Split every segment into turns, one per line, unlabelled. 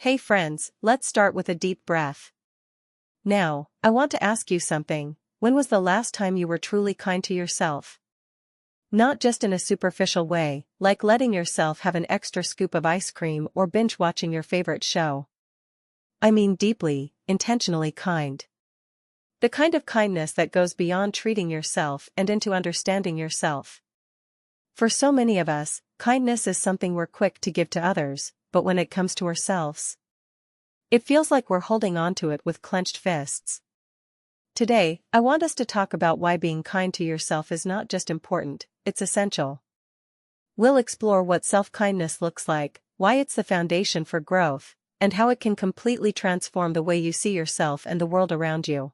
Hey friends, let's start with a deep breath. Now, I want to ask you something. When was the last time you were truly kind to yourself? Not just in a superficial way, like letting yourself have an extra scoop of ice cream or binge watching your favorite show. I mean deeply, intentionally kind. The kind of kindness that goes beyond treating yourself and into understanding yourself. For so many of us, kindness is something we're quick to give to others, but when it comes to ourselves, it feels like we're holding on to it with clenched fists. Today, I want us to talk about why being kind to yourself is not just important, it's essential. We'll explore what self-kindness looks like, why it's the foundation for growth, and how it can completely transform the way you see yourself and the world around you.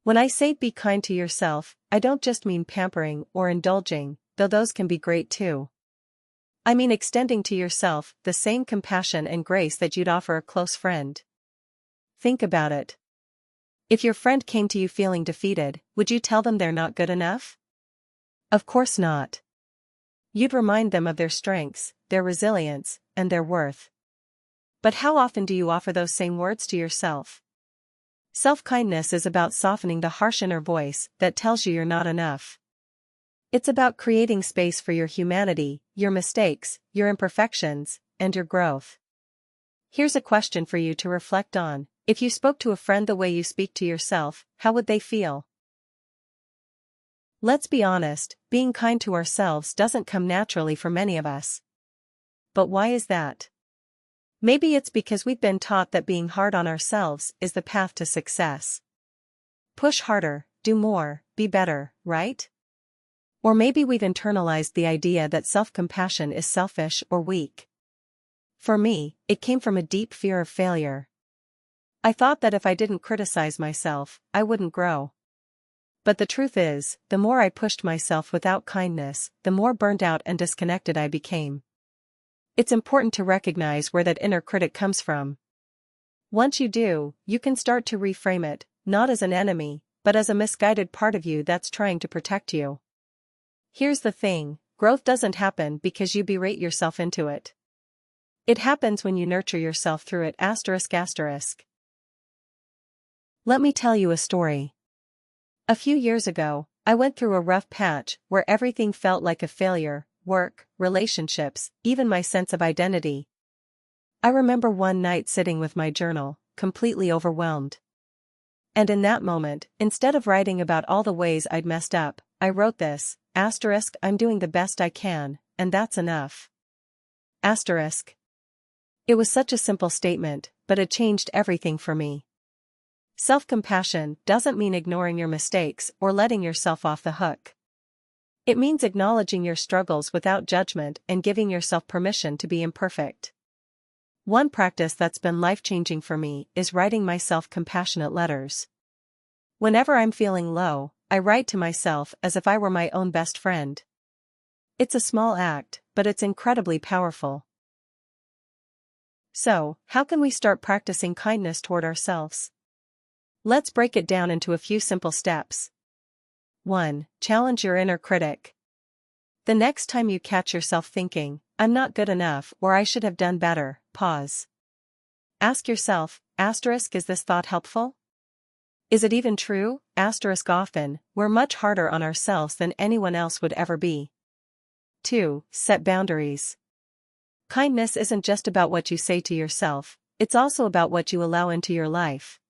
When I say be kind to yourself, I don't just mean pampering or indulging, though those can be great too. I mean extending to yourself the same compassion and grace that you'd offer a close friend. Think about it. If your friend came to you feeling defeated, would you tell them they're not good enough? Of course not. You'd remind them of their strengths, their resilience, and their worth. But how often do you offer those same words to yourself? Self-kindness is about softening the harsh inner voice that tells you you're not enough. It's about creating space for your humanity, your mistakes, your imperfections, and your growth. Here's a question for you to reflect on. If you spoke to a friend the way you speak to yourself, how would they feel? Let's be honest, being kind to ourselves doesn't come naturally for many of us. But why is that? Maybe it's because we've been taught that being hard on ourselves is the path to success. Push harder, do more, be better, right? Or maybe we've internalized the idea that self-compassion is selfish or weak. For me, it came from a deep fear of failure. I thought that if I didn't criticize myself, I wouldn't grow. But the truth is, the more I pushed myself without kindness, the more burnt out and disconnected I became. It's important to recognize where that inner critic comes from. Once you do, you can start to reframe it, not as an enemy, but as a misguided part of you that's trying to protect you. Here's the thing, growth doesn't happen because you berate yourself into it. It happens when you nurture yourself through it. Let me tell you a story. A few years ago, I went through a rough patch where everything felt like a failure: work, relationships, even my sense of identity. I remember one night sitting with my journal, completely overwhelmed. And in that moment, instead of writing about all the ways I'd messed up, I wrote this: I'm doing the best I can, and that's enough. It was such a simple statement, but it changed everything for me. Self-compassion doesn't mean ignoring your mistakes or letting yourself off the hook. It means acknowledging your struggles without judgment and giving yourself permission to be imperfect. One practice that's been life-changing for me is writing myself compassionate letters. Whenever I'm feeling low, I write to myself as if I were my own best friend. It's a small act, but it's incredibly powerful. So, how can we start practicing kindness toward ourselves? Let's break it down into a few simple steps. 1. Challenge your inner critic. The next time you catch yourself thinking, "I'm not good enough" or "I should have done better," pause. Ask yourself, is this thought helpful? Is it even true? Often, we're much harder on ourselves than anyone else would ever be. 2. Set boundaries. Kindness isn't just about what you say to yourself, it's also about what you allow into your life.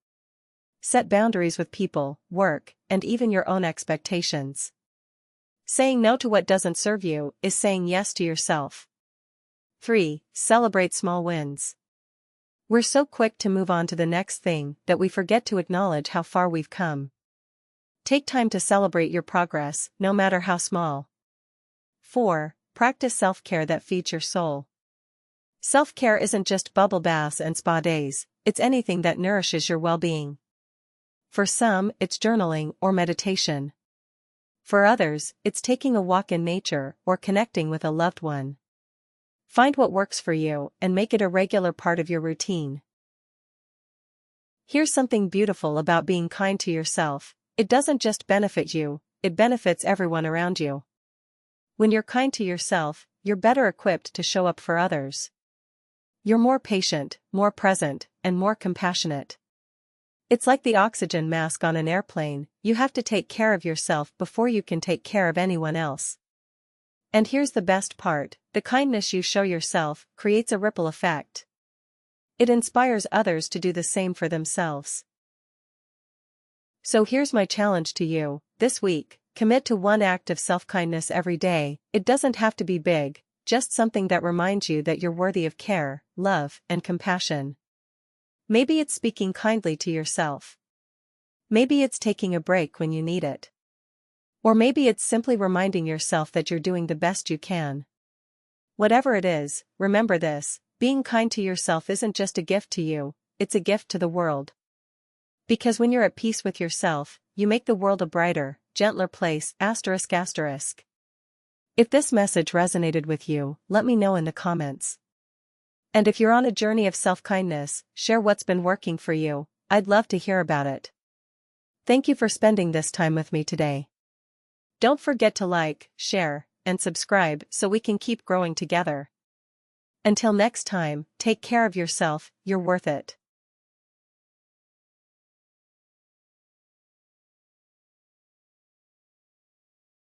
Set boundaries with people, work, and even your own expectations. Saying no to what doesn't serve you is saying yes to yourself. 3. Celebrate small wins. We're so quick to move on to the next thing that we forget to acknowledge how far we've come. Take time to celebrate your progress, no matter how small. 4. Practice self-care that feeds your soul. Self-care isn't just bubble baths and spa days, it's anything that nourishes your well-being. For some, it's journaling or meditation. For others, it's taking a walk in nature or connecting with a loved one. Find what works for you and make it a regular part of your routine. Here's something beautiful about being kind to yourself: it doesn't just benefit you, it benefits everyone around you. When you're kind to yourself, you're better equipped to show up for others. You're more patient, more present, and more compassionate. It's like the oxygen mask on an airplane, you have to take care of yourself before you can take care of anyone else. And here's the best part, the kindness you show yourself creates a ripple effect. It inspires others to do the same for themselves. So here's my challenge to you, this week, commit to one act of self-kindness every day. It doesn't have to be big, just something that reminds you that you're worthy of care, love, and compassion. Maybe it's speaking kindly to yourself. Maybe it's taking a break when you need it. Or maybe it's simply reminding yourself that you're doing the best you can. Whatever it is, remember this, being kind to yourself isn't just a gift to you, it's a gift to the world. Because when you're at peace with yourself, you make the world a brighter, gentler place. If this message resonated with you, let me know in the comments. And if you're on a journey of self-kindness, share what's been working for you, I'd love to hear about it. Thank you for spending this time with me today. Don't forget to like, share, and subscribe so we can keep growing together. Until next time, take care of yourself, you're worth it.